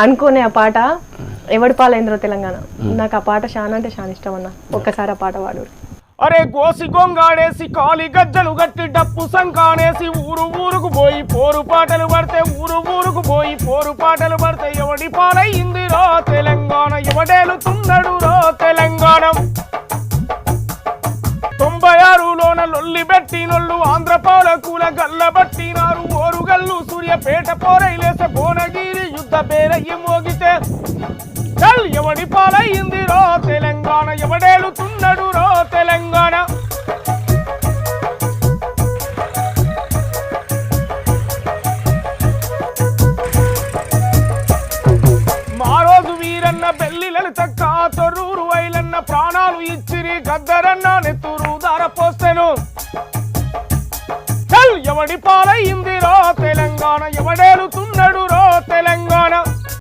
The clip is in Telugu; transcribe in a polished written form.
అనుకునే ఆ పాట ఎవడి పాలైంద్రో తెలంగాణ. నాకు ఆ పాట చాలా అంటే చాలా ఇష్టం అన్న. ఒక్కసారి ఆ పాట పాడు. అరే గోసి గొంగాడేసి కాలి గజ్జలు గట్టి డప్పు సంకానేసి ఊరు ఊరుకు పోయి పోరు పాటలు పడితే ఊరు ఊరుకు పోయి పోరు పాటలు పడితే ఎవడి పాలయ్యింది రో తెలంగాణ, ఎవడేలుతున్నాడు రో తెలంగాణ. 96లోన లొల్లి పెట్టినొల్లు ఆంధ్ర పాలకుల గల్ల పట్టినారు. ఓరుగల్లు సూర్యపేట పోరైలేసే భువనగిరి యుద్ధ పేరయ్యి మోగితే చల్ ఎవడి పాలయ్యింది రో తెలంగాణ, ఎవడేలుతున్నాడు రో తెలంగాణ. మా రోజు వీరన్న బెల్లి లలితక్క తొర్రూరు ఐలన్న ప్రాణాలు ఇచ్చిరి, గద్దరన్న నెత్తురు దార పోస్తెను. చల్ ఎవడి పాలయ్యింది రో తెలంగాణ, ఎవడేలుతున్నాడు రో తెలంగాణ.